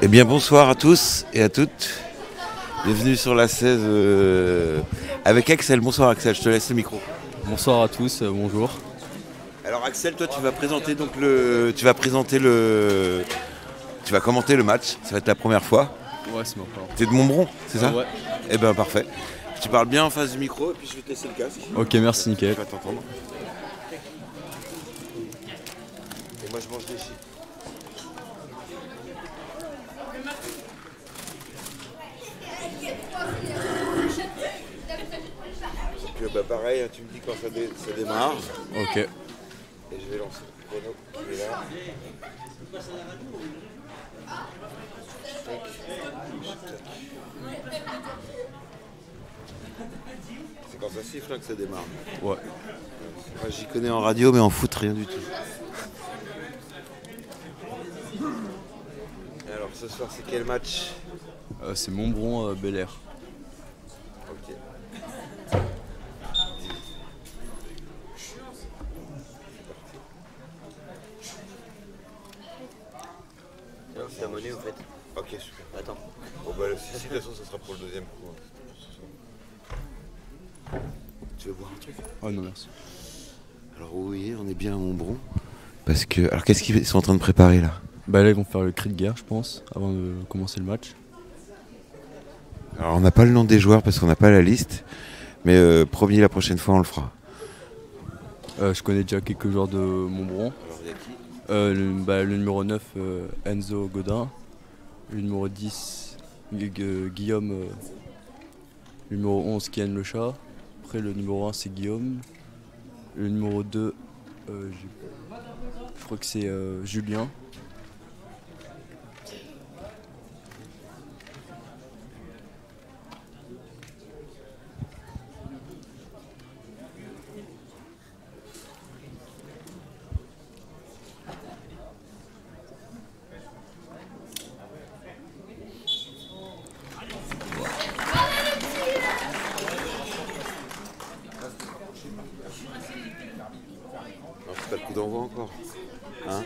Eh bien bonsoir à tous et à toutes. Bienvenue sur la 16 avec Axel. Bonsoir Axel, je te laisse le micro. Bonsoir à tous, bonjour. Alors Axel, toi tu vas présenter tu vas commenter le match, ça va être la première fois. Ouais, c'est ma première fois. T'es de Montbron, c'est ça? Ouais. Eh ben parfait. Tu parles bien en face du micro et puis je vais te laisser le casque. Ok, merci, nickel. Tu vas t'entendre. Et moi je mange des chips. Donc bah pareil, tu me dis quand ça démarre. Ok. Et je vais lancer le chrono qui est là. C'est quand ça siffle là que ça démarre. Ouais. Moi j'y connais en radio mais en foot rien du tout. Et alors ce soir c'est quel match? C'est Montbron Bel Air. Ok. Alors, c'est la monnaie en fait. Ok, super. Attends. Bon bah si, de toute façon ça sera pour le deuxième coup. Tu veux boire un truc? Oh non, merci. Alors oui, on est bien à Montbron. Parce que. Alors qu'est-ce qu'ils sont en train de préparer là? Bah là, ils vont faire le cri de guerre, je pense, avant de commencer le match. Alors on n'a pas le nom des joueurs parce qu'on n'a pas la liste. Mais promis, la prochaine fois on le fera. Je connais déjà quelques joueurs de Montbron. Alors il y a qui? Le numéro 9, Enzo Godin. Le numéro 10, Guillaume. Le numéro 11, Kian Le Chat. Après, le numéro 1, c'est Guillaume. Le numéro 2, je crois que c'est Julien. Alors c'est pas le coup d'envoi encore. Hein?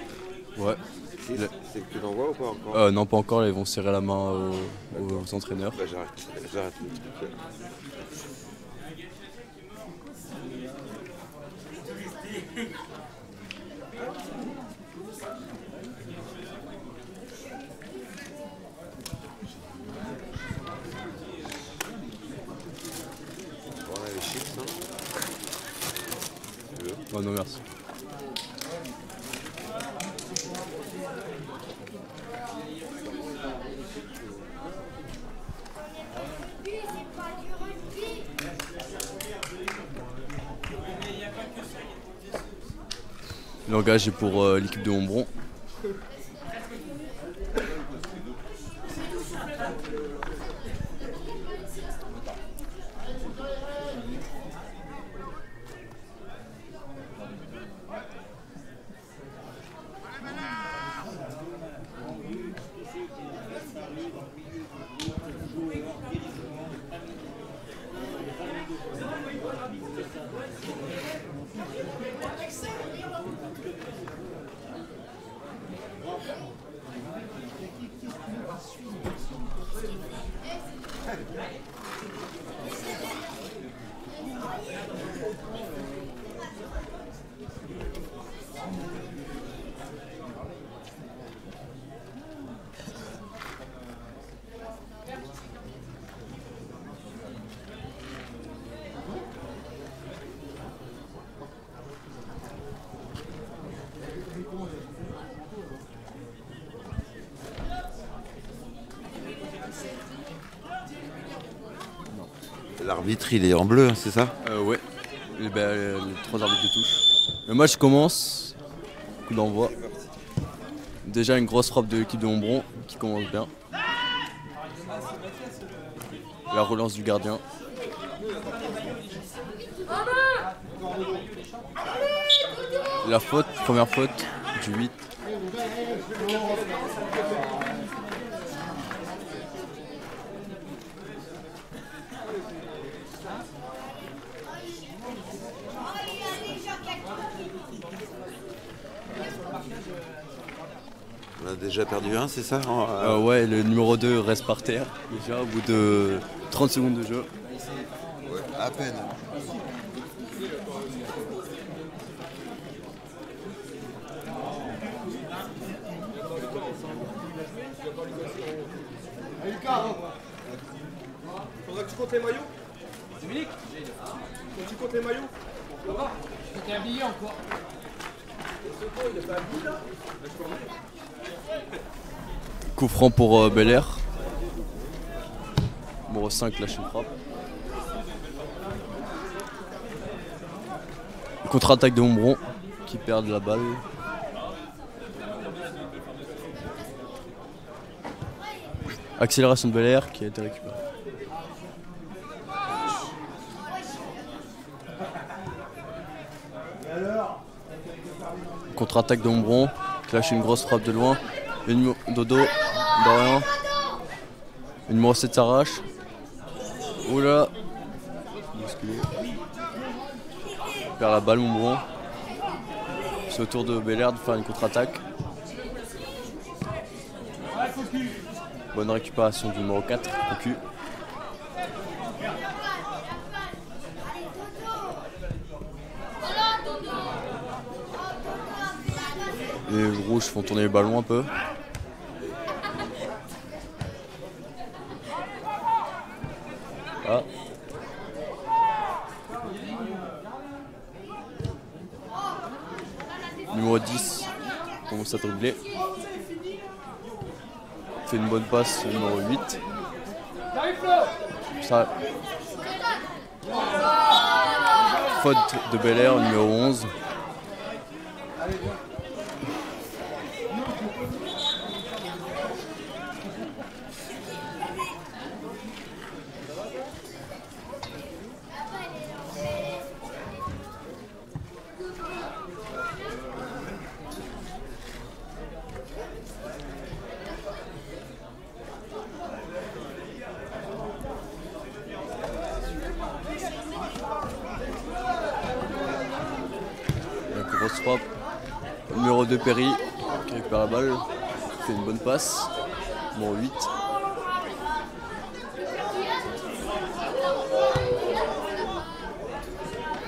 Ouais. Si, c'est le coup d'envoi ou pas encore? Non, pas encore, là, ils vont serrer la main aux entraîneurs. Bah j'arrête le truc. Bon, on a les chips, hein? Tu veux? Oh non, merci. L'engagé est pour l'équipe de Montbron. L'arbitre il est en bleu, hein, c'est ça? Ouais. Les 3 arbitres de touche. Le match commence. Coup d'envoi. Déjà une grosse frappe de l'équipe de Montbron qui commence bien. La relance du gardien. La faute, première faute du 8. On a déjà perdu un, c'est ça Ouais, le numéro 2 reste par terre déjà au bout de 30 secondes de jeu. Ouais, à peine. Faudra que tu comptes les maillots. Dominique, quand tu comptes les maillots. T'es habillé encore. Coup franc pour Bel Air. Numéro 5 lâche une frappe. Contre-attaque de Montbron qui perd la balle. Accélération de Bel Air qui a été récupérée. Contre-attaque de Montbron qui lâche une grosse frappe de loin. Le numéro Dodo d'Orient. Le numéro 7 s'arrache. Oula. Perd la balle Montbron. C'est au tour de Bel Air de faire une contre-attaque. Bonne récupération du numéro 4, Cocu. Les rouges font tourner les ballons un peu. Ah. Numéro 10 commence à dribbler. Fait une bonne passe au numéro 8. Ça. Faute de Bel Air, numéro 11. Grosse frappe. Numéro 2 Perry qui récupère la balle. Fait une bonne passe. Numéro 8.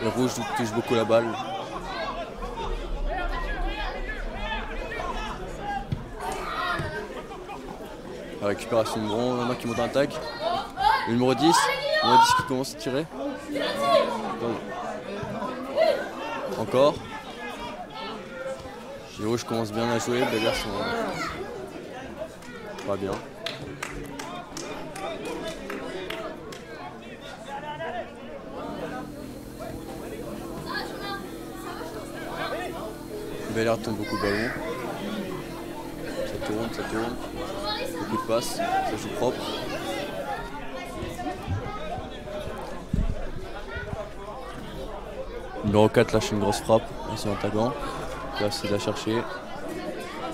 Les rouges touchent beaucoup la balle. La récupération de Montbron, il y en a qui monte en attaque. Le numéro 10. Le numéro 10 qui commence à tirer. Encore. Les rouges commencent bien à jouer, Bel Air sont pas bien. Bel Air tombe beaucoup de ballons. Ça tourne. Beaucoup de passes, ça joue propre. Numéro 4 lâche une grosse frappe, ici en taguant. Là, c'est de la chercher.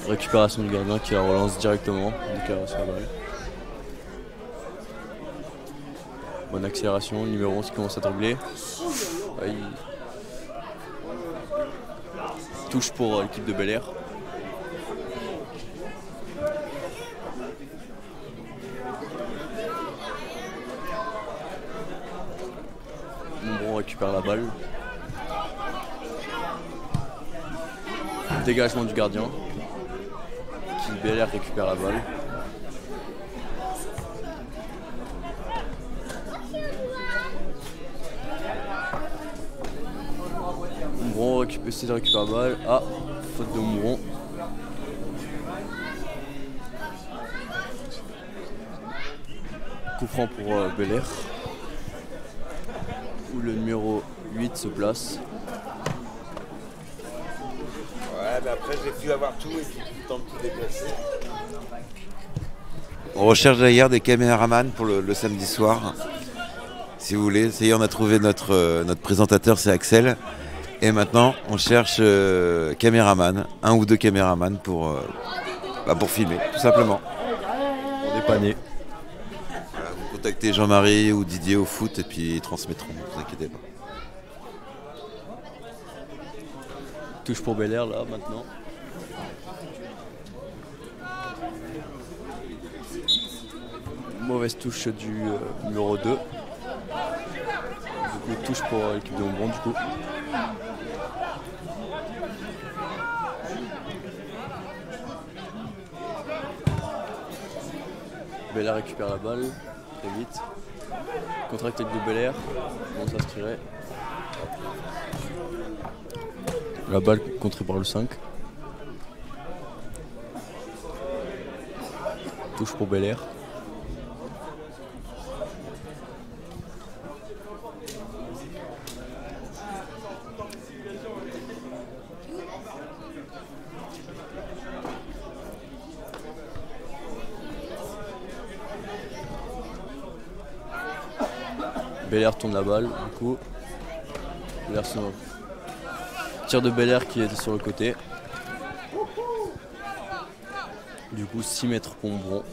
Récupération du gardien qui la relance directement dès qu'elle reçoit la balle. Bonne accélération, le numéro 11 qui commence à dribbler. Il touche pour l'équipe de Bel Air. Montbron récupère la balle. Dégagement du gardien. Qui Bel Air récupère la balle. Montbron essaie de récupérer la balle. Ah, faute de Montbron. Coup franc pour Bel Air. Où le numéro 8 se place. Ouais, mais après j'ai pu avoir tout et puis tout le temps de tout déplacer. On recherche d'ailleurs des caméramans pour le samedi soir. Si vous voulez, ça y est, on a trouvé notre présentateur, c'est Axel. Et maintenant, on cherche caméraman, un ou deux caméramans pour filmer, tout simplement. Pour dépanner. Voilà, vous contactez Jean-Marie ou Didier au foot et puis ils transmettront, ne vous inquiétez pas. Touche pour Bel Air là maintenant. Mauvaise touche du numéro 2. Du coup, touche pour l'équipe de Montbron du coup. Bel Air récupère la balle très vite. Contre-attaque de Bel Air. On s'inscrirait. La balle contrée par le 5. Touche pour Bel Air. Bel Air tourne la balle, du coup. Bel Air tir de Bel Air qui est sur le côté. Du coup, 6 mètres pour Montbron.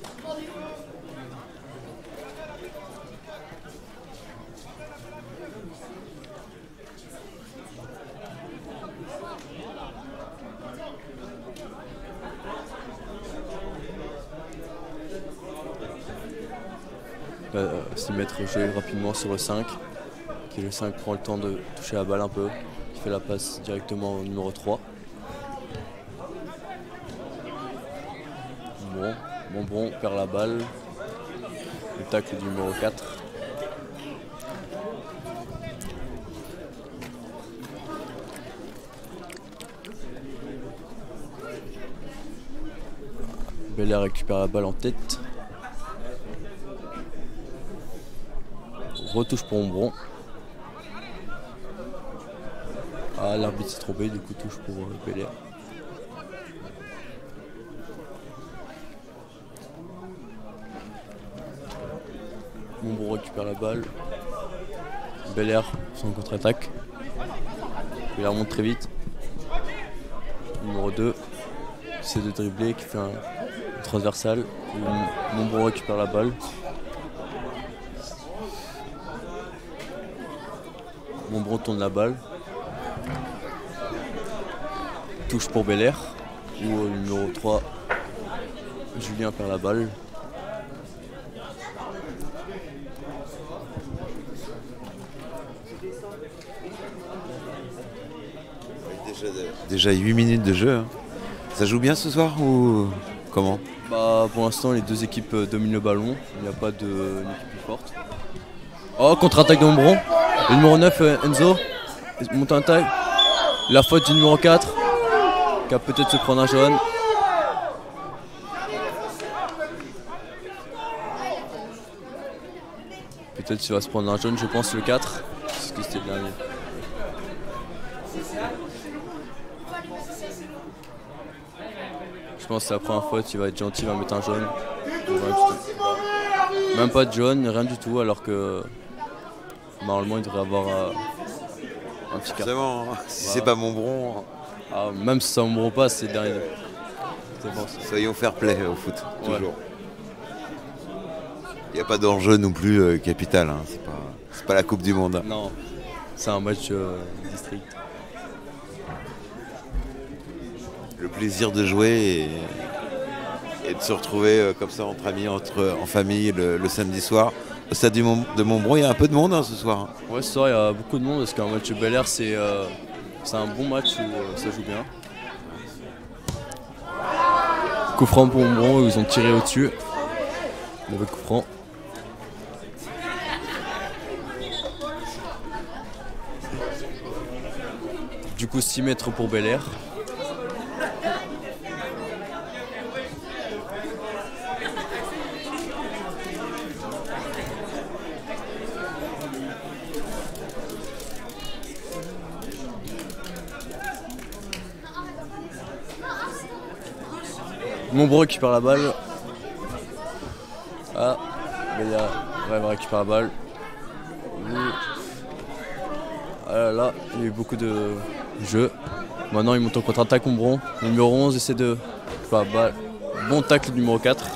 Là, 6 mètres joué rapidement sur le 5. Qui le 5 prend le temps de toucher la balle un peu. Qui fait la passe directement au numéro 3. Bon, Montbron perd la balle. Le tacle du numéro 4. Bel Air récupère la balle en tête. Retouche pour Montbron. Ah, l'arbitre s'est trompé, du coup touche pour Bel Air. Montbron récupère la balle. Bel Air sans contre-attaque. Il remonte très vite. Numéro 2. Essaie de dribbler, qui fait un transversal. Montbron récupère la balle. Montbron tourne la balle. Touche pour Bel Air. Où numéro 3, Julien perd la balle. Déjà 8 minutes de jeu. Hein. Ça joue bien ce soir ou comment? Bah, pour l'instant, les deux équipes dominent le ballon. Il n'y a pas d'équipe plus forte. Oh, contre-attaque de Montbron. Le numéro 9, Enzo, monte en taille. La faute du numéro 4, qui va peut-être se prendre un jaune. Peut-être qu'il va se prendre un jaune, je pense, le 4. Parce que c'était le dernier. Je pense que c'est la première faute, il va être gentil, il va mettre un jaune. Même pas de jaune, rien du tout, alors que normalement il devrait avoir un petit carton. Forcément, hein. Si Voilà. c'est pas Montbron, Ah, même si ça ne Montbron pas, c'est dernier. C'est bon, ça. soyons fair play au foot, Ouais. toujours. Il n'y a pas d'enjeu non plus capital, hein. C'est pas la Coupe du Monde. Non, c'est un match district. Le plaisir de jouer et de se retrouver comme ça entre amis, en famille le samedi soir. Au stade de Montbron, il y a un peu de monde ce soir. Ouais, ce soir il y a beaucoup de monde parce qu'un match Bel Air c'est un bon match où ça joue bien. Coup franc pour Montbron où ils ont tiré au-dessus. Mauvais coup franc. Du coup 6 mètres pour Bel Air. Montbron récupère la balle. Ah, Bel Air va récupérer la balle. Ah là là, il y a eu beaucoup de jeux. Maintenant il monte en contre-attaque Montbron. Le numéro 11 essaie de faire la balle. Bon tacle du numéro 4.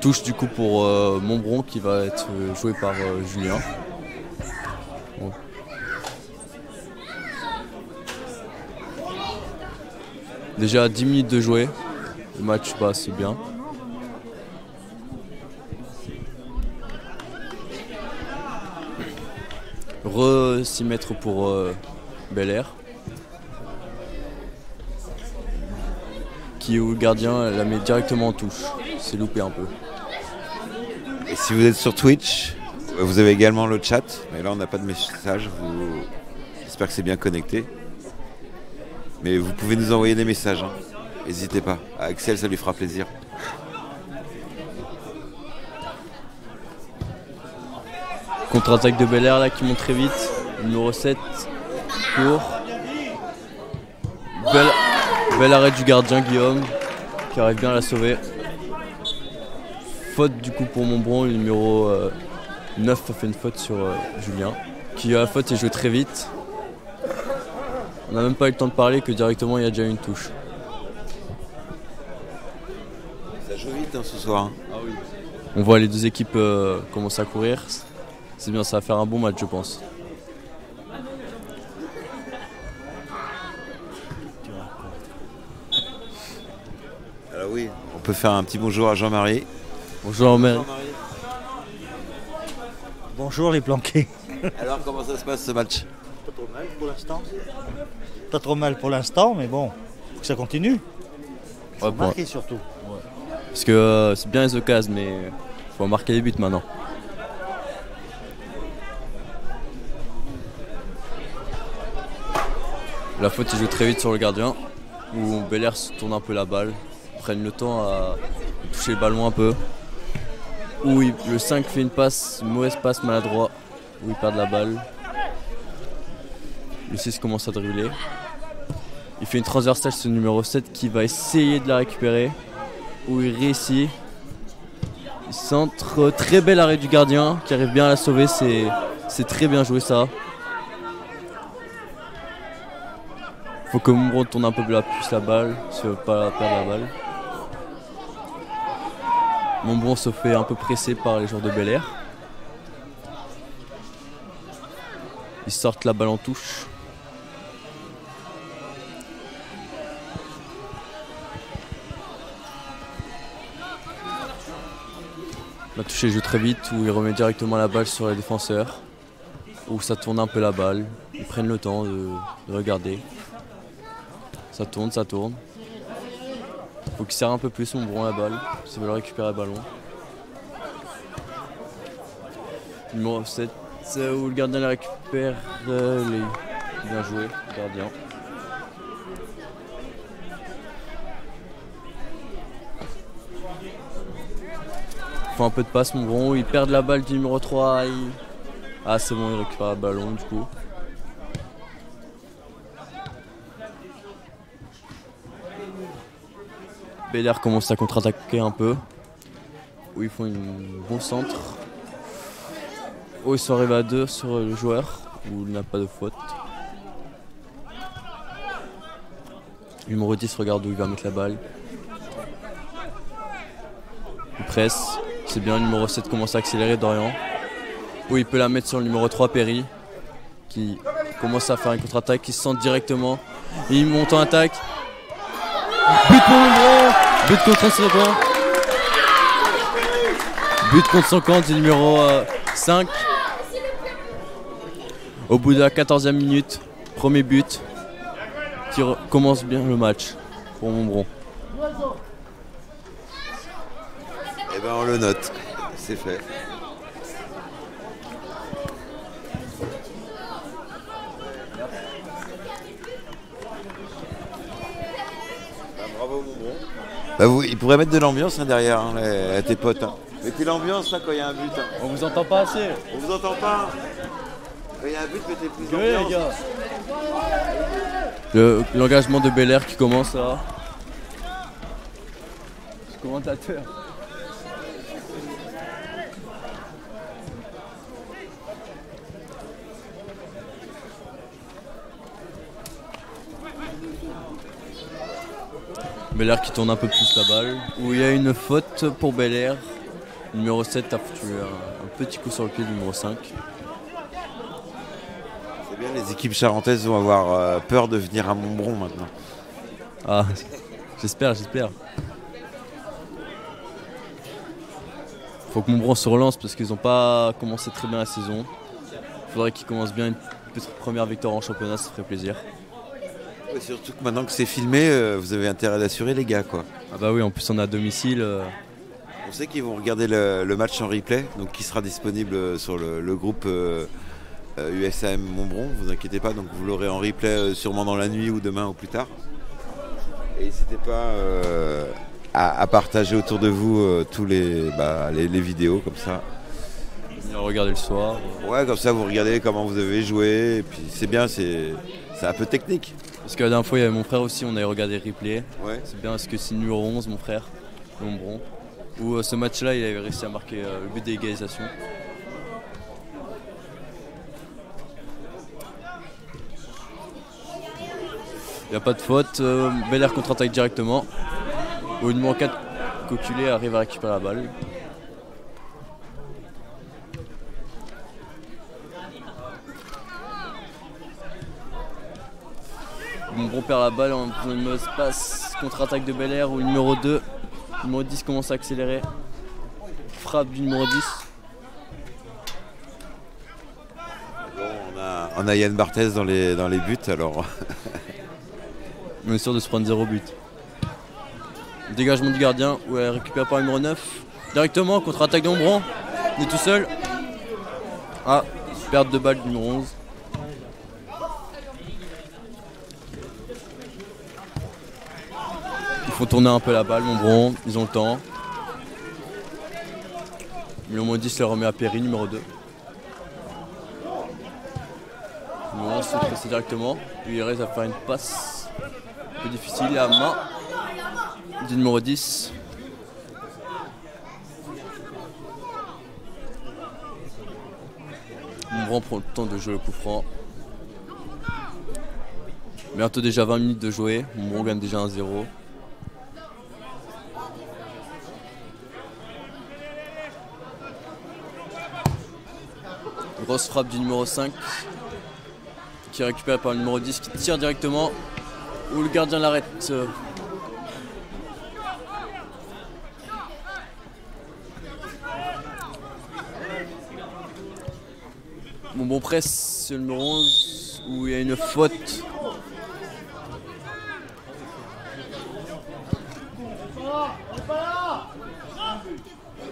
Touche du coup pour Montbron qui va être joué par Julien. Bon. Déjà 10 minutes de jouer. Le match passe bien. Re-6 mètres pour Bel Air. Qui où le gardien la met directement en touche. C'est loupé un peu. Et si vous êtes sur Twitch, vous avez également le chat. Mais là, on n'a pas de message. J'espère que c'est bien connecté. Mais vous pouvez nous envoyer des messages. Hein. N'hésitez pas. À Axel, ça lui fera plaisir. Contre-attaque de Bel Air là qui monte très vite. Numéro 7 court. Bel arrêt du gardien Guillaume qui arrive bien à la sauver. Faute du coup pour Montbron, le numéro 9 a fait une faute sur Julien qui a la faute et joué très vite. On n'a même pas eu le temps de parler que directement il y a déjà eu une touche. Ça joue vite hein, ce soir. Hein. Ah oui. On voit les deux équipes commencer à courir. C'est bien, ça va faire un bon match je pense. Alors oui, on peut faire un petit bonjour à Jean-Marie. Bonjour Jean-Marie. Bonjour les planqués. Alors comment ça se passe ce match? Pas trop mal pour l'instant. Pas trop mal pour l'instant, mais bon, faut que ça continue. Faut Ouais, marquer surtout. Parce que c'est bien les occasions, mais il faut marquer les buts maintenant. La faute, il joue très vite sur le gardien, où Bel Air se tourne un peu la balle, prennent le temps à toucher le ballon un peu. Où le 5 fait une passe, une mauvaise passe maladroit, où il perd la balle. Le 6 commence à dribbler. Il fait une transversale sur le numéro 7 qui va essayer de la récupérer. Où il réussit. Il centre, très bel arrêt du gardien qui arrive bien à la sauver, c'est très bien joué ça. Faut que Montbron tourne un peu plus la balle, si on veut pas perdre la balle. Montbron se fait un peu presser par les joueurs de Bel Air. Ils sortent la balle en touche. La touche joue très vite où il remet directement la balle sur les défenseurs. Où ça tourne un peu la balle. Ils prennent le temps de regarder. Ça tourne, ça tourne. Faut qu'il serre un peu plus Montbron la balle. S'ils veulent récupérer le ballon. Numéro 7 où le gardien la récupère. Bien joué, le gardien. Faut un peu de passe Montbron, ils perdent la balle du numéro 3. Ah c'est bon, il récupère le ballon du coup. Bel Air commence à contre-attaquer un peu. Où ils font un bon centre. Où ils sont arrivés à 2 sur le joueur. Où il n'a pas de faute. Le numéro 10 regarde où il va mettre la balle. Il presse. C'est bien, le numéro 7 commence à accélérer Dorian. Où il peut la mettre sur le numéro 3 Perry. Qui commence à faire une contre-attaque. Qui se sent directement. Et il monte en attaque. But pour Montbron. But contre son camp. But contre son camp du numéro 5. Au bout de la 14e minute, premier but qui commence bien le match pour Montbron. Eh ben on le note, c'est fait. Bravo Montbron. Bah il pourrait mettre de l'ambiance hein, derrière hein, tes potes. Hein. Mettez l'ambiance là quand il y a un but. Hein. On vous entend pas assez. On vous entend pas. Quand il y a un but, mettez plus Ouais, d'ambiance. les gars. L'engagement de Bel Air qui commence là. Commentateur. Bel Air qui tourne un peu plus la balle. Où il y a une faute pour Bel Air. Le numéro 7 a foutu un petit coup sur le pied du numéro 5. C'est bien, les équipes charentaises vont avoir peur de venir à Montbron maintenant. Ah, j'espère. Faut que Montbron se relance parce qu'ils n'ont pas commencé très bien la saison. Faudrait qu'ils commencent bien une petite première victoire en championnat, ça ferait plaisir. Ouais, surtout que maintenant que c'est filmé, vous avez intérêt d'assurer les gars, quoi. Ah bah oui, en plus on est à domicile. On sait qu'ils vont regarder le match en replay, donc qui sera disponible sur le groupe USAM Montbron, vous inquiétez pas, donc vous l'aurez en replay sûrement dans la nuit ou demain ou plus tard. Et n'hésitez pas à partager autour de vous tous les vidéos comme ça. Regardez le soir. Ouais, comme ça vous regardez comment vous avez joué, et puis c'est bien, c'est un peu technique. Parce que la dernière fois il y avait mon frère aussi, on avait regardé le replay. Ouais. C'est bien parce que c'est le numéro 11 mon frère, Montbron. Où ce match-là il avait réussi à marquer le but d'égalisation. Il n'y a pas de faute, Bel Air contre-attaque directement. Où le numéro 4, Coculé, arrive à récupérer la balle. Montbron perd la balle en faisant une mauvaise passe, contre-attaque de Bel Air où le numéro 2, le numéro 10 commence à accélérer. Frappe du numéro 10. Bon, on a Yann Barthès dans les buts, alors On est sûr de se prendre 0 but. Dégagement du gardien, où elle récupère par le numéro 9. Directement, contre-attaque de Montbron. On est tout seul. Ah, perte de balle du numéro 11. Il faut tourner un peu la balle, Montbron, ils ont le temps. Le numéro 10 le remet à Perry, numéro 2. Le numéro 11 se presse directement. Lui il reste à faire une passe un peu difficile à main du numéro 10. Montbron prend le temps de jouer le coup franc. Bientôt déjà 20 minutes de jouer. Montbron gagne déjà 1-0. Grosse frappe du numéro 5 qui est récupérée par le numéro 10 qui tire directement où le gardien l'arrête. Bon presse c'est le numéro 11 où il y a une faute.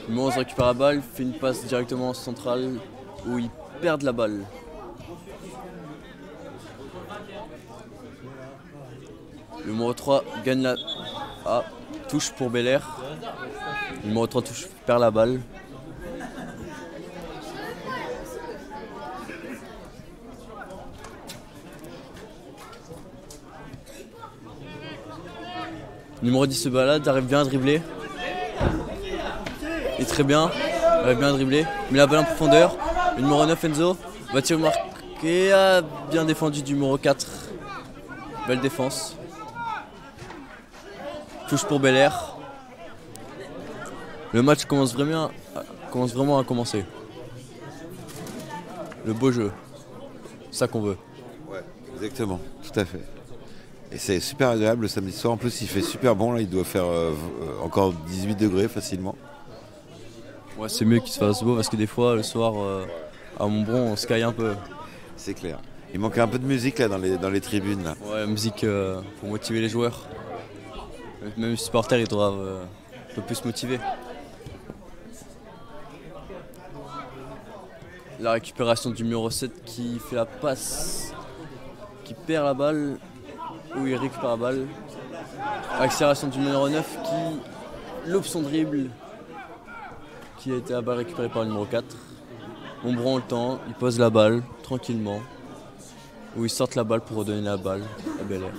Le numéro 11 récupère la balle, fait une passe directement en centrale où il perd la balle. Le numéro 3 gagne la... Ah, touche pour Bel Air. Le numéro 3 touche, perd la balle. Le numéro 10 se balade, arrive bien à dribbler. Et très bien, arrive bien à dribbler. Met la balle en profondeur. Le numéro 9 Enzo va tirer marqué, a bien défendu du numéro 4. Belle défense. Touche pour Bel Air. Le match commence vraiment à commencer. Le beau jeu. C'est ça qu'on veut. ouais, exactement, tout à fait. Et c'est super agréable le samedi soir. En plus, il fait super bon. Là, il doit faire encore 18 degrés facilement. Ouais, c'est mieux qu'il se fasse beau parce que des fois, le soir, à Montbron, on se caille un peu. C'est clair. Il manquait un peu de musique là dans les tribunes. Là. Ouais, musique pour motiver les joueurs. Même les supporters, ils doivent un peu plus se motiver. La récupération du numéro 7 qui fait la passe, qui perd la balle, où il récupère la balle. Accélération du numéro 9 qui loupe son dribble, qui a été à balle récupérée par le numéro 4. Montbron le temps, il pose la balle tranquillement, où ils sortent la balle pour redonner la balle à Bel Air.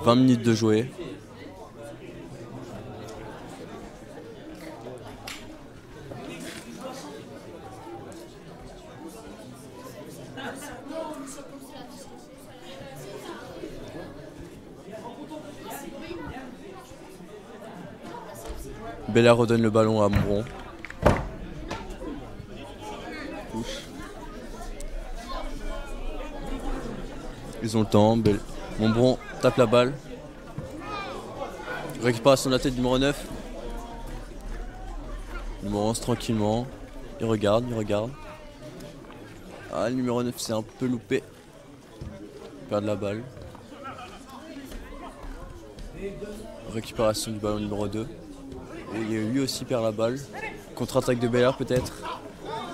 20 minutes de jouer. Bel Air redonne le ballon à Montbron. Touche. Ils ont le temps. Montbron tape la balle. Récupération de la tête du numéro 9. Le numéro 11 tranquillement. Il regarde. Ah, le numéro 9 s'est un peu loupé. Il perd de la balle. Récupération du ballon numéro 2. Et lui aussi perd la balle. Contre-attaque de Bel Air peut-être.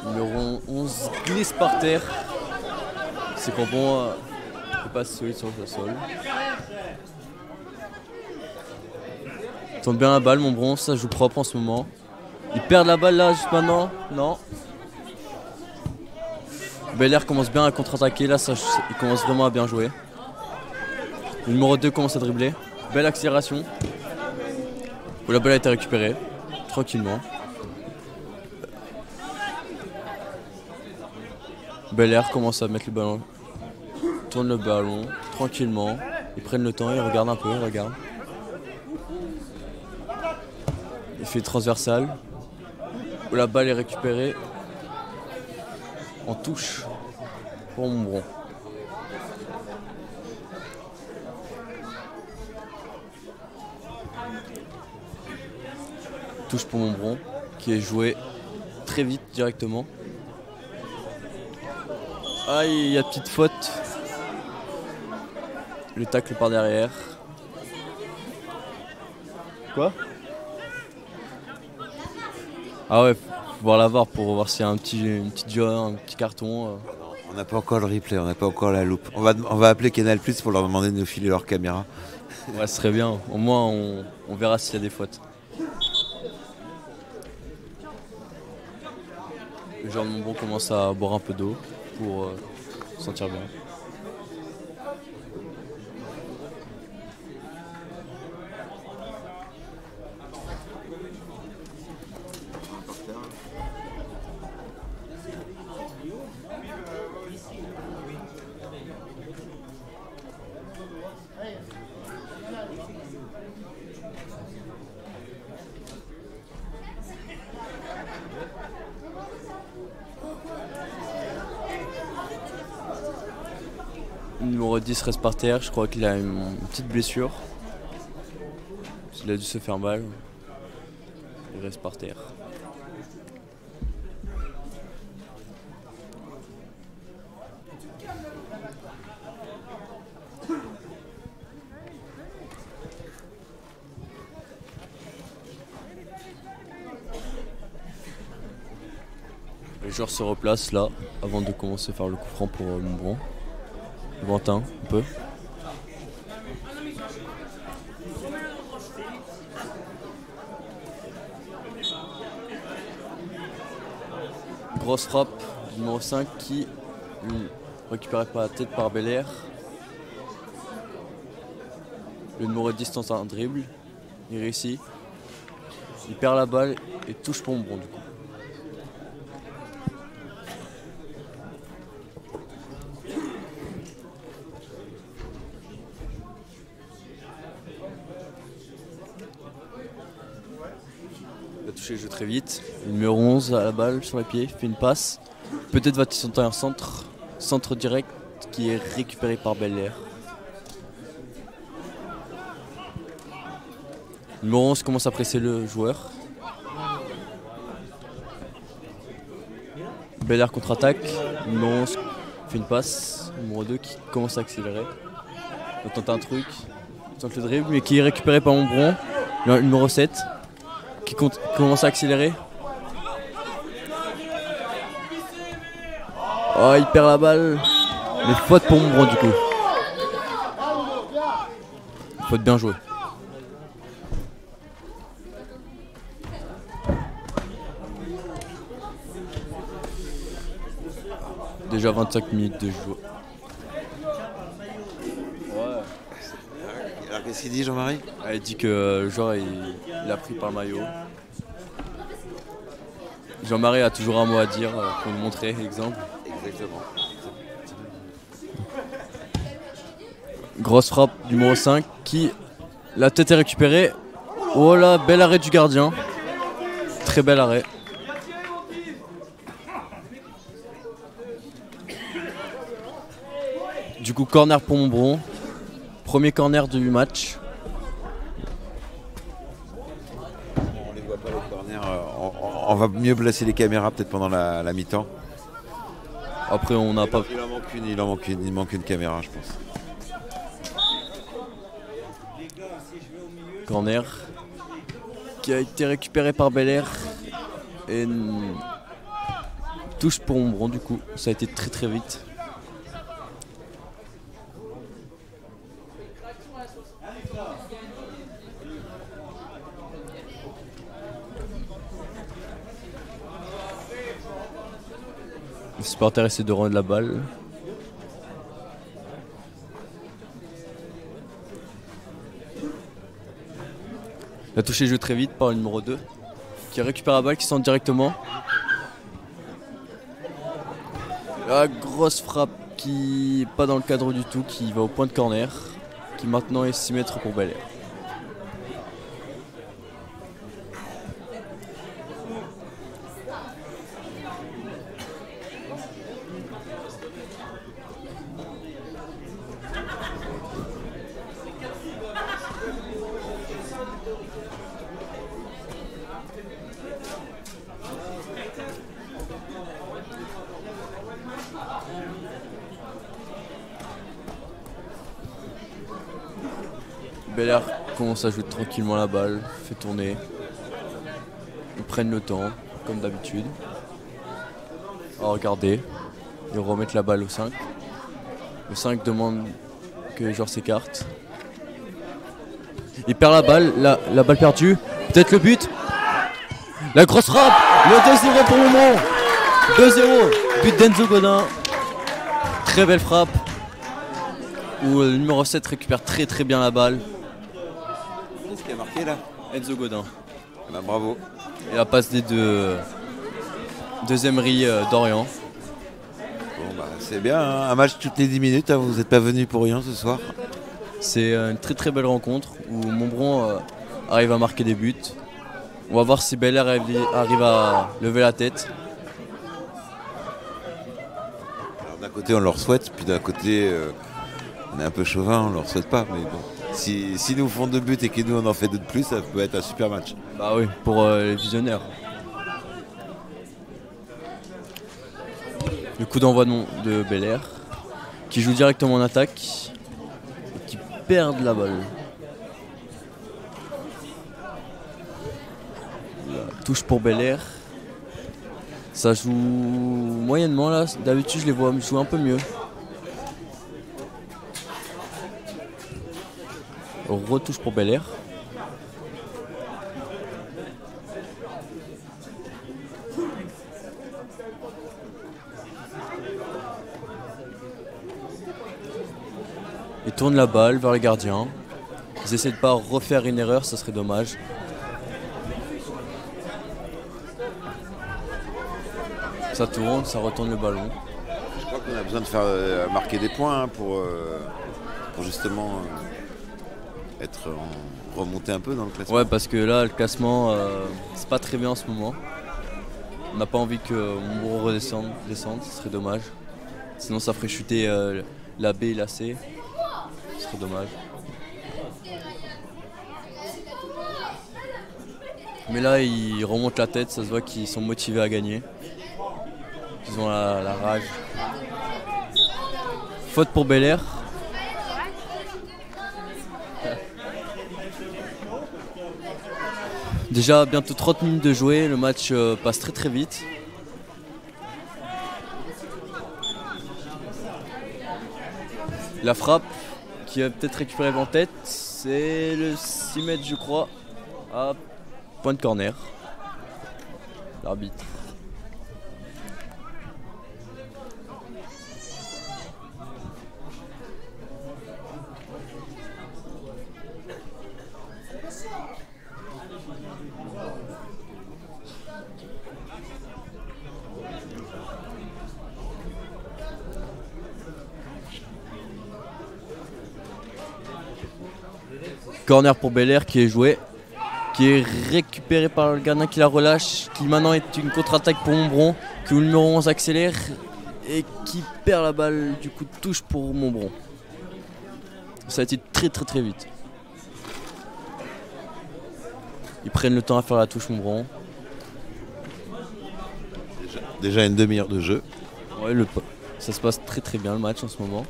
Numéro 11 glisse par terre. C'est pour bon. Il passe solide sur le sol. Il tente bien la balle, Montbron, ça joue propre en ce moment. Il perd la balle là juste maintenant. Non. Bel Air commence bien à contre-attaquer. Là, il commence vraiment à bien jouer. Le numéro 2 commence à dribbler. Belle accélération. Où la balle a été récupérée. Tranquillement. Bel Air commence à mettre le ballon. Tourne le ballon tranquillement. Ils prennent le temps, ils regardent un peu, Il fait transversal. Où la balle est récupérée. En touche pour Montbron. Touche pour Montbron qui est joué très vite directement. Ah, il y a petite faute. Le tacle par derrière. Quoi? Ah ouais, faut voir la VAR pour voir s'il y a une petite jaune, un petit carton. On n'a pas encore le replay, on n'a pas encore la loupe. On va appeler Canal+ pour leur demander de nous filer leur caméra. Ouais, ce serait bien. Au moins, on verra s'il y a des fautes. Le joueur de Montbron commence à boire un peu d'eau pour se sentir bien. Le numéro 10 reste par terre, je crois qu'il a une petite blessure. Il a dû se faire mal. Il reste par terre. Les joueurs se replacent là avant de commencer à faire le coup franc pour Montbron. Lointain, un peu. Grosse frappe du numéro 5 qui récupéré par la tête par Bel Air. Le numéro 10 tente un dribble. Il réussit. Il perd la balle et touche pour Montbron du coup. Il a touché le jeu très vite. Le numéro 11 à la balle sur les pieds, fait une passe. Peut-être va-t-il tenter un centre direct qui est récupéré par Bel Air. Le numéro 11 commence à presser le joueur. Bel Air contre-attaque. Le numéro 11 fait une passe. Le numéro 2 qui commence à accélérer. Il tente un truc. Il tente le dribble mais qui est récupéré par Montbron. Le numéro 7. Qui commence à accélérer. Oh, il perd la balle. Mais faute pour Montbron du coup. Faute bien jouée. Déjà 25 minutes de jeu. Alors qu'est-ce qu'il dit Jean-Marie? Il dit que le joueur il a pris par le maillot. Jean-Marie a toujours un mot à dire pour nous montrer l'exemple. Exactement. Grosse frappe du numéro 5 qui la tête est récupérée. Oh là, bel arrêt du gardien. Très bel arrêt. Du coup, corner pour Montbron. Premier corner du match. On les voit pas les corners. On va mieux placer les caméras peut-être pendant la mi-temps. Après, on n'a pas. Il manque une caméra, je pense. Corner qui a été récupéré par Bel-Air. Et une touche pour Montbron, du coup. Ça a été très très vite. Le supporter essaie de rendre la balle. La touche est jouée très vite par le numéro 2 qui récupère la balle, qui centre directement. La grosse frappe qui n'est pas dans le cadre du tout, qui va au point de corner, qui maintenant est 6 mètres pour Bel-Air. Bel-Air commence à jouer tranquillement la balle, fait tourner. Ils prennent le temps, comme d'habitude. Alors regardez, ils remettent la balle au 5. Le 5 demande que les joueurs s'écartent. Il perd la balle, la balle perdue. Peut-être le but. La grosse frappe. Le 2-0 pour le moment. 2-0. But d'Enzo Godin. Très belle frappe. Où le numéro 7 récupère très très bien la balle. Qu'est-ce qui a marqué là? Enzo Godin. Eh ben, bravo. Et la passe des deux Emery d'Orient. Bon, bah, c'est bien, hein. Un match toutes les 10 minutes, hein. Vous n'êtes pas venu pour rien ce soir. C'est une très très belle rencontre où Montbron arrive à marquer des buts. On va voir si Bel-Air arrive à lever la tête. Alors, d'un côté on leur souhaite, puis d'un côté on est un peu chauvin, on leur souhaite pas. Mais bon, si nous font 2 buts et que nous on en fait 2 de plus, ça peut être un super match. Bah oui, pour les visionnaires. Le coup d'envoi de Bel-Air qui joue directement en attaque et qui perd la balle. La touche pour Bel-Air. Ça joue moyennement là, d'habitude je les vois jouer un peu mieux. Retouche pour Bel-Air. Ils tournent la balle vers les gardiens. Ils essaient de pas refaire une erreur, ça serait dommage. Ça tourne, ça retourne le ballon. Je crois qu'on a besoin de faire marquer des points, hein, pour justement être remonter un peu dans le classement. Ouais, parce que là le classement c'est pas très bien en ce moment. On n'a pas envie que Montbron redescende, ce serait dommage. Sinon ça ferait chuter la B et la C. Ce serait dommage. Mais là ils remontent la tête, ça se voit qu'ils sont motivés à gagner. Ils ont la rage. Faute pour Bel-Air. Déjà bientôt 30 minutes de jouer, le match passe très très vite. La frappe qui va peut-être récupérer en tête, c'est le 6 mètres je crois, à point de corner. L'arbitre. Corner pour Bel-Air qui est joué, qui est récupéré par le gardien qui la relâche, qui maintenant est une contre-attaque pour Montbron, que le numéro 11 accélère et qui perd la balle du coup de touche pour Montbron. Ça a été très vite. Ils prennent le temps à faire la touche Montbron. Déjà une demi-heure de jeu. Ouais, ça se passe très bien le match en ce moment.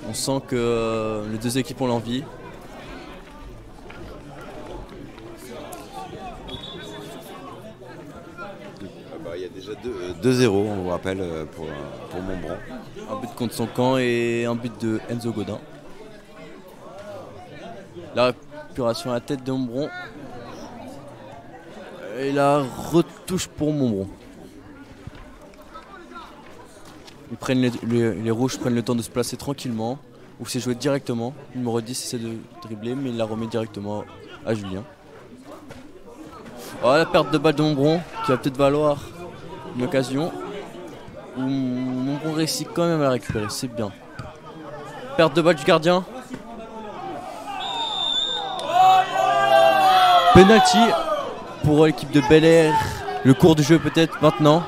On sent que les deux équipes ont l'envie. Il y a déjà 2-0, on vous rappelle, pour Montbron. Un but contre son camp et un but de Enzo Godin. La récupération à la tête de Montbron. Et la retouche pour Montbron. Les rouges prennent le temps de se placer tranquillement. Ou c'est joué directement. Le numéro 10 essaie de dribbler, mais il la remet directement à Julien. Oh, la perte de balle de Montbron qui va peut-être valoir une occasion. Où Montbron réussit quand même à la récupérer, c'est bien. Perte de balle du gardien. Penalty pour l'équipe de Bel Air. Le cours du jeu peut-être maintenant.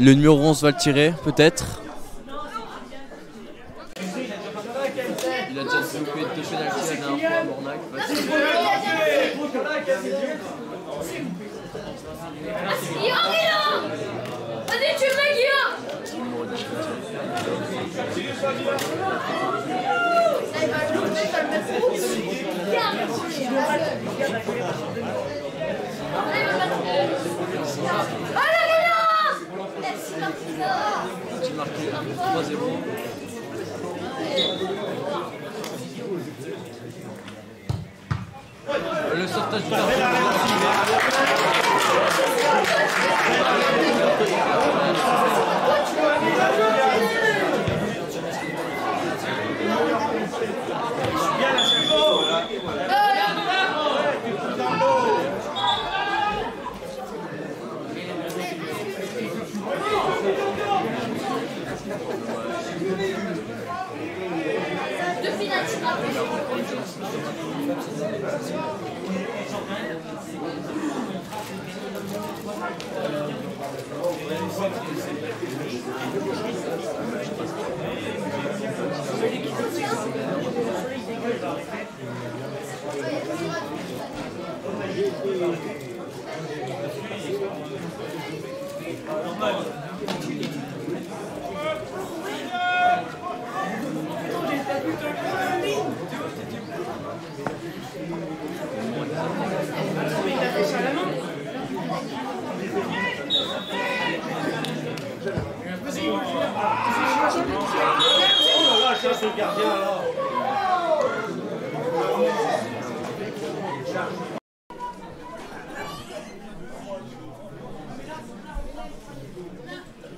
Le numéro 11 va le tirer, peut-être. Il a déjà occupé 2 pénaltys la dernière fois à Mornac. Allez, tu veux, Guillaume! J'ai marqué 3-0. Le sauvetage du carton.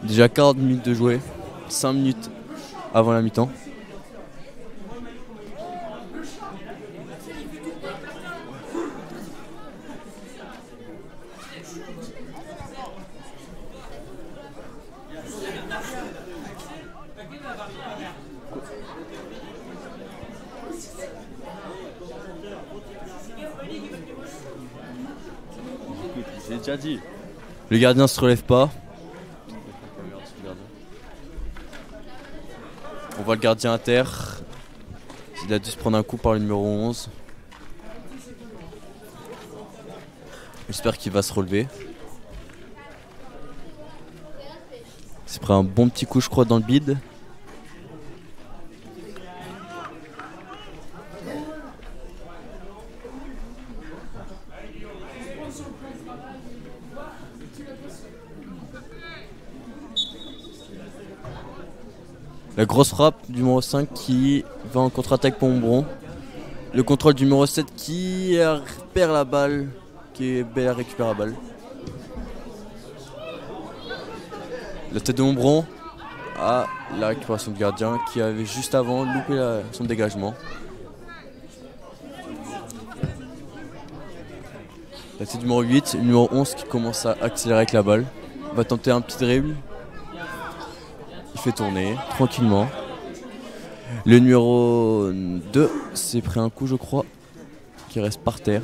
Déjà 40 minutes de jouer, 5 minutes avant la mi-temps. J'ai déjà dit. Le gardien se relève pas. On voit le gardien à terre. Il a dû se prendre un coup par le numéro 11. J'espère qu'il va se relever. Il s'est pris un bon petit coup, je crois, dans le bide. La grosse frappe du numéro 5 qui va en contre-attaque pour Montbron. Le contrôle du numéro 7 qui perd la balle, qui récupère la balle. La tête de Montbron à la récupération du gardien qui avait juste avant loupé son dégagement. La tête du numéro 8, le numéro 11 qui commence à accélérer avec la balle. Va tenter un petit dribble. Il fait tourner tranquillement. Le numéro 2 s'est pris un coup, je crois, qui reste par terre.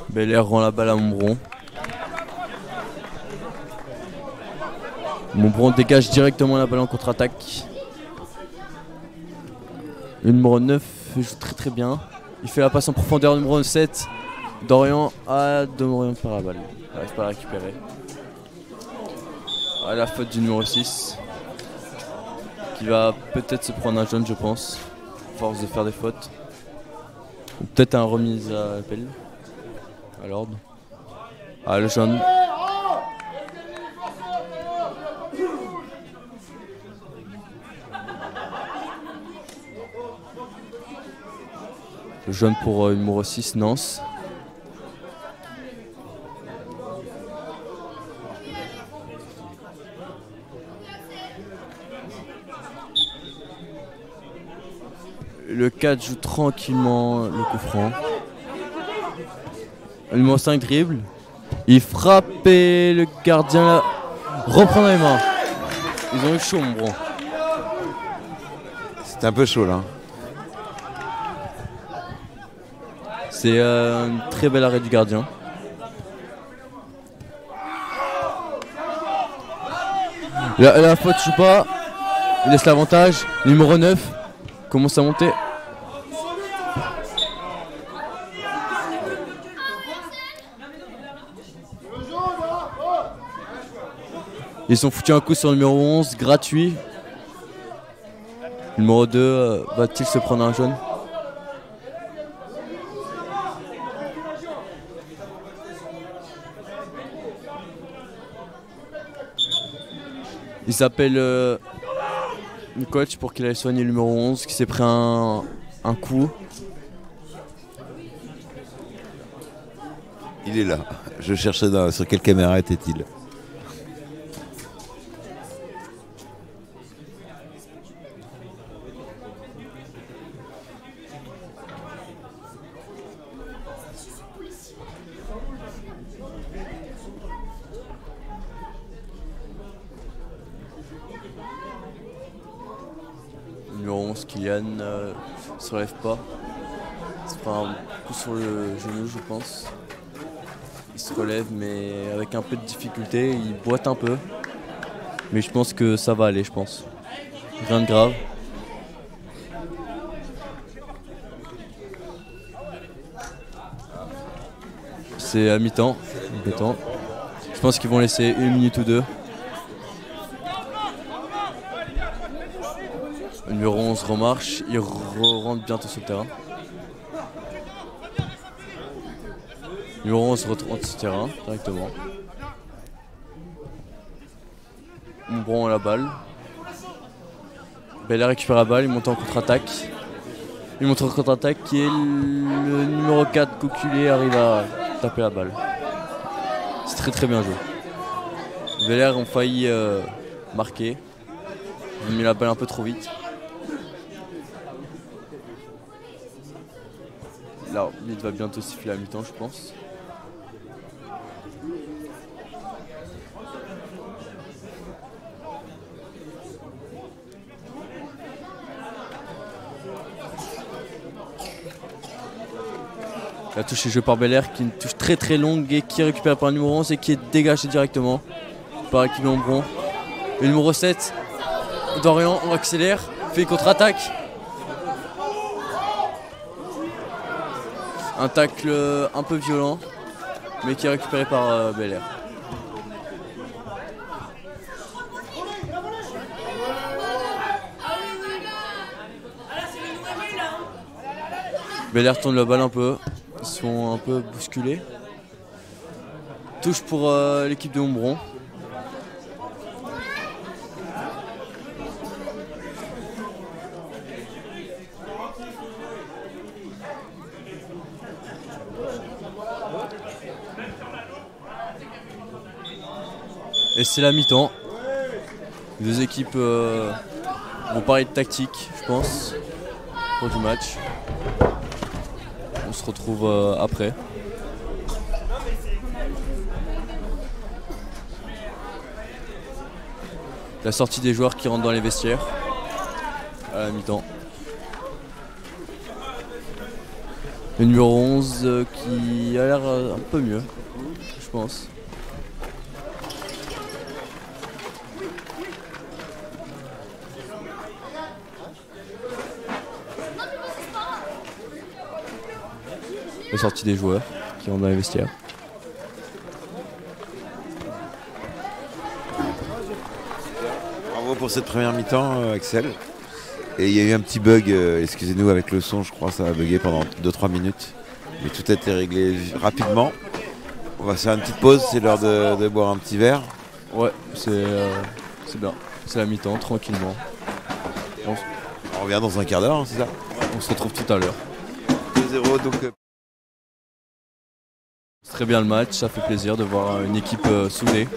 Belair rend la balle à Montbron. Montbron dégage directement la balle en contre-attaque. Le numéro 9 joue très très bien. Il fait la passe en profondeur, numéro 7. Dorian Dorian par la balle. Il n'arrive pas à la récupérer. La faute du numéro 6. Qui va peut-être se prendre un jaune, je pense. Force de faire des fautes. Ou peut-être un remise à l'appel. À l'ordre. Le jaune. Le jaune pour numéro 6, Nance. Le 4 joue tranquillement le coup franc. Le numéro 5 dribble. Il frappe et le gardien reprend dans les mains. Ils ont eu chaud, mon bron. C'était un peu chaud là. C'est un très bel arrêt du gardien. La faute joue pas. Il laisse l'avantage. Numéro 9 commence à monter. Ils ont foutu un coup sur le numéro 11, gratuit. Le numéro 2 va-t-il se prendre un jaune? Il s'appelle le coach pour qu'il aille soigner le numéro 11 qui s'est pris un coup. Il est là. Je cherchais sur quelle caméra était-il. Numéro 11, Kylian se relève pas. Il se prend un coup sur le genou, je pense. Il se relève, mais avec un peu de difficulté. Il boite un peu. Mais je pense que ça va aller, je pense. Rien de grave. C'est à mi-temps. Je pense qu'ils vont laisser 1 minute ou 2. Le numéro 11 remarche, il rentre bientôt sur le terrain. Le numéro 11 rentre sur le terrain directement. Montbron a la balle. Belair récupère la balle, il monte en contre-attaque. Il monte en contre-attaque et le numéro 4 Coculé arrive à taper la balle. C'est très très bien joué. Belair ont failli marquer. Ils ont mis la balle un peu trop vite. Là, il va bientôt siffler à mi-temps, je pense. La touche est jouée par Belair, qui est une touche très très longue et qui est récupérée par le numéro 11 et qui est dégagée directement par l'équipe de Montbron. Le numéro 7, Dorian, on accélère, fait une contre-attaque. Un tacle un peu violent, mais qui est récupéré par Belair. Belair tourne la balle un peu, ils sont un peu bousculés. Touche pour l'équipe de Montbron. Et c'est la mi-temps. Les deux équipes vont parler de tactique, je pense, pour du match. On se retrouve après. La sortie des joueurs qui rentrent dans les vestiaires à la mi-temps. Le numéro 11 qui a l'air un peu mieux, je pense. La sortie des joueurs qui rentrent dans les vestiaires. Bravo pour cette première mi-temps, Axel. Et il y a eu un petit bug, excusez-nous, avec le son, je crois, ça a bugué pendant 2-3 minutes. Mais tout a été réglé rapidement. On va faire une petite pause, c'est l'heure de boire un petit verre. Ouais, c'est bien. C'est la mi-temps, tranquillement. On revient dans un quart d'heure, hein, c'est ça? On se retrouve tout à l'heure. 2-0, donc... C'est très bien le match, ça fait plaisir de voir une équipe soudée.